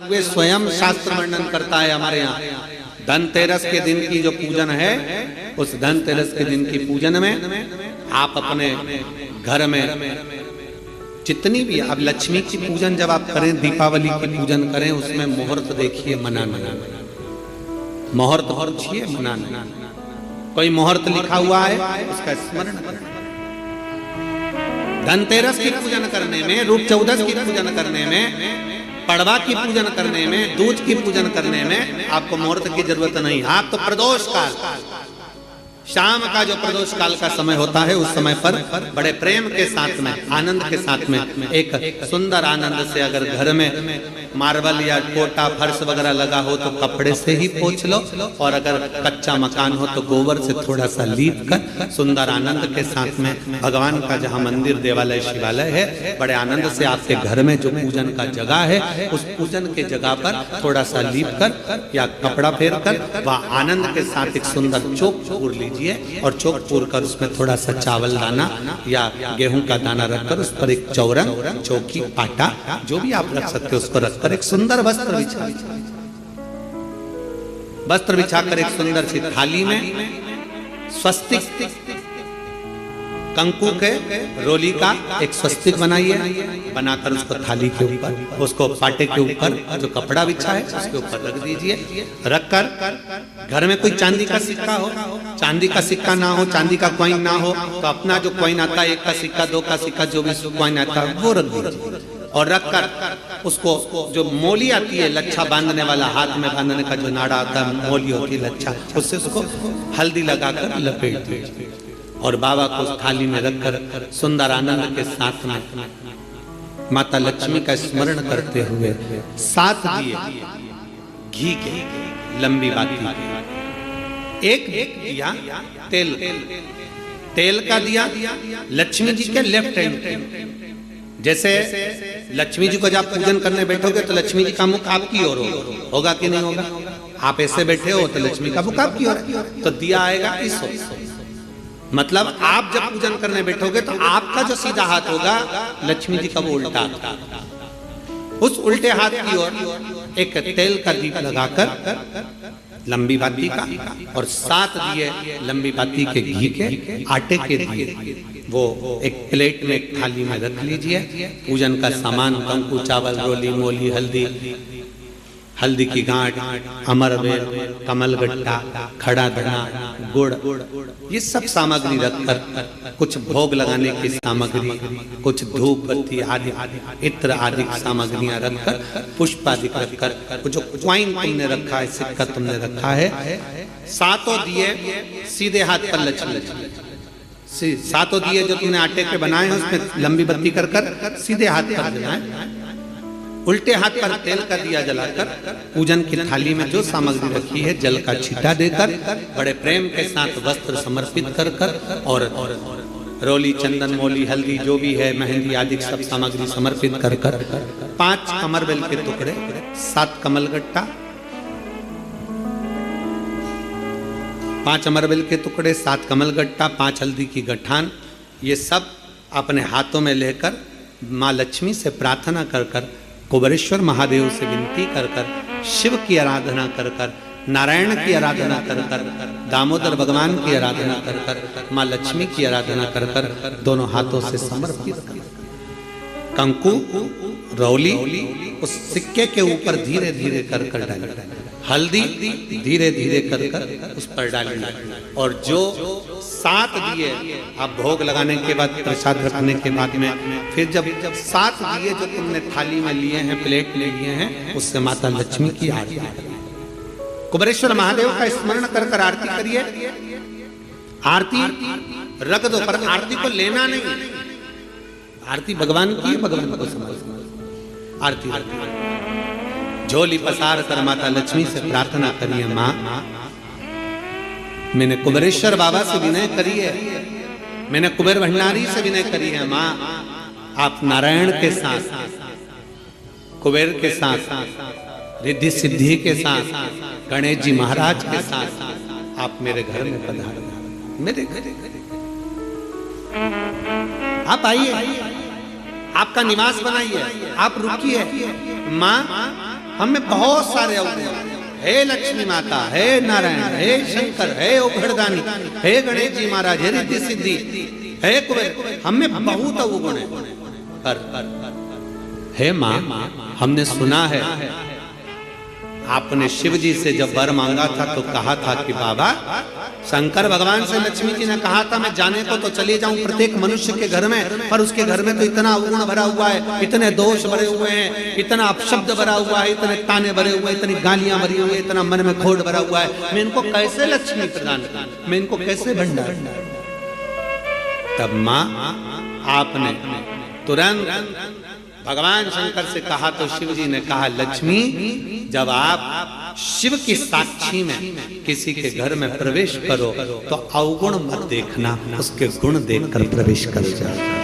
वे स्वयं शास्त्र वर्णन करता है हमारे यहाँ। धनतेरस के दिन की जो पूजन है, उस धनतेरस के दिन की पूजन में आप अपने घर में जितनी भी, अब लक्ष्मी की पूजन जब आप करें, दीपावली की पूजन करें, उसमें मुहूर्त देखिए, मनाना, मुहूर्त पूछिए, मनाना। कोई मुहूर्त लिखा हुआ है उसका स्मरण करें। धनतेरस की पूजन करने में, रूप चौदस की पूजन करने में, पड़वा की पूजन करने में, दूज की पूजन करने में आपको मुहूर्त की जरूरत नहीं। आप तो प्रदोष काल, शाम का जो प्रदोष काल का समय होता है, उस समय पर बड़े प्रेम के साथ में, आनंद के साथ में, एक सुंदर आनंद से, अगर घर में मार्बल या कोटा फर्श वगैरह लगा हो तो कपड़े से ही पोंछ लो, और अगर कच्चा मकान हो तो गोबर से थोड़ा सा लीप कर सुंदर आनंद के साथ में, भगवान का जहाँ मंदिर, देवालय, शिवालय है, बड़े आनंद से आपके घर में जो पूजन का जगह है, उस पूजन के जगह पर थोड़ा सा लीप कर या कपड़ा फेर कर वह आनंद के साथ एक सुंदर चौक पूर लीजिए, और चौक पूर कर उसमें थोड़ा सा चावल दाना या गेहूं का दाना रखकर उस पर एक चौरंग, चौकी, पाटा, जो भी आप रख सकते हो उसको रखकर एक सुंदर वस्त्र बिछाकर एक सुंदर सी थाली में स्वस्तिक कंकु के रोली का एक स्वस्तिक बनाइए, बनाकर उसको थाली के ऊपर, उसको पाटे के ऊपर जो कपड़ा बिछा है उसके ऊपर रख दीजिए। रखकर घर में कोई चांदी का सिक्का हो, चांदी का सिक्का ना हो, चांदी का कॉइन ना हो, तो अपना जो कॉइन आता है, 1 का सिक्का, 2 का सिक्का, जो भी कॉइन आता है वो रख दीजिए। और रखकर उसको जो मोली आती है, लच्छा बांधने वाला, हाथ में बांधने का जो नाड़ा आता है, मोली होती है लच्छा, उससे उसको हल्दी लगाकर लपेट दीजिए और बाबा को उस थाली में रखकर सुंदर आनंद के साथ में माता लक्ष्मी का स्मरण करते हुए 7 दिए घी के, लंबी बाती, एक दिया तेल का दिया लक्ष्मी जी के लेफ्ट हैंड। जैसे लक्ष्मी जी को जब पूजन करने बैठोगे तो लक्ष्मी जी का मुख आपकी ओर होगा कि नहीं होगा? आप ऐसे बैठे हो तो लक्ष्मी का मुख आपकी ओर, तो दिया आएगा इस ओर। मतलब आप जब पूजन करने बैठोगे तो आपका जो सीधा हाथ होगा, लक्ष्मी जी का वो उल्टा होगा। उस उल्टे हाथ की ओर एक तेल का दीप लगाकर लंबी बाती का, और 7 दिए लंबी बाती के घी के, आटे के दिए, वो एक प्लेट में, एक थाली में रख लीजिए। पूजन का सामान, कंकु, चावल, रोली, मोली, हल्दी की गांठ, अमरवेल, कमलगट्टा, खड़ा धना, गुड़, ये सब सामग्री रखकर, कुछ भोग लगाने की सामग्री, कुछ धूप बत्ती आदि, इत्र आदि सामग्रियां रखकर, पुष्प आदि रखकर, जो क्वाइन तुमने रखा है, सिक्का तुमने रखा है, 7 दिए सीधे हाथ पर लक्ष्मी, 7 दिए जो तुमने आटे के बनाए हैं उसमें लंबी बत्ती कर सीधे हाथ पर जलाएं। उल्टे हाथ पर तेल का दिया जलाकर पूजन की थाली में जो सामग्री रखी है, जल का छींटा देकर, बड़े प्रेम के साथ वस्त्र समर्पित कर और रोली, चंदन, मोली, हल्दी, जो भी है, मेहंदी आदि सब सामग्री समर्पित कर 5 अमरवेल के टुकड़े, 7 कमलगट्टा, 5 अमरवेल के टुकड़े, 7 कमलगट्टा, 5 हल्दी की गठान, ये सब अपने हाथों में लेकर माँ लक्ष्मी से प्रार्थना कर कुबेरेश्वर महादेव से विनती कर शिव की आराधना कर नारायण की आराधना कर दामोदर भगवान की आराधना कर माँ लक्ष्मी की आराधना कर दोनों हाथों से समर्पित कर कंकु, रौली उस सिक्के के ऊपर धीरे धीरे कर डाल, हल्दी धीरे धीरे कर उस पर डाल, और जो 7 दिए आप भोग लगाने के बाद, प्रसाद रखने के बाद में, फिर जब 7 दिए जो तुमने थाली में लिए हैं, प्लेट में लिए हैं, उससे माता लक्ष्मी की आरती करिए। कुबेरेश्वर महादेव का स्मरण कर आरती करिए। आरती रख दो, पर आरती को लेना नहीं, आरती भगवान की, भगवान को समझ। आरती झोली पसार कर माता लक्ष्मी से प्रार्थना करिए, माँ मैंने कुबेरेश्वर बाबा से विनय करी है, मैंने कुबेर भंडारी से विनय करी है, माँ आप नारायण के साथ, कुबेर के साथ, रिद्धि सिद्धि के साथ, गणेश जी महाराज के साथ आप मेरे घर में पधारो, मेरे घर आप आइए, आपका निवास बनाइए, आप रुकिए। माँ हमें बहुत सारे अवगुण, हे लक्ष्मी माता, हे नारायण, हे शंकर, हे उघड़दानी, हे गणेश जी महाराज, हे रिद्धि सिद्धि, हे कुबेर, हमें बहुत अवगुण है। पर हे माँ, हमने सुना है आपने शिव जी से जब वर मांगा था तो कहा था कि बाबा, शंकर भगवान से लक्ष्मी जी ने कहा था मैं जाने को तो चली जाऊं प्रत्येक मनुष्य के घर में, पर उसके घर में तो इतना अवगुण भरा हुआ है, इतने दोष भरे हुए हैं, इतना अपशब्द भरा हुआ है, इतने ताने भरे हुए हैं, इतनी गालियां भरी हुई है, इतना मन में खोट भरा हुआ है, मैं इनको कैसे लक्ष्मी प्रदान करूं, मैं इनको कैसे भंडार। तब माँ आपने तुरंत भगवान शंकर से कहा तो शिव जी ने कहा, लक्ष्मी जब आप शिव की साक्षी में किसी के घर में प्रवेश करो तो अवगुण मत देखना, उसके गुण देखकर प्रवेश कर जाओ।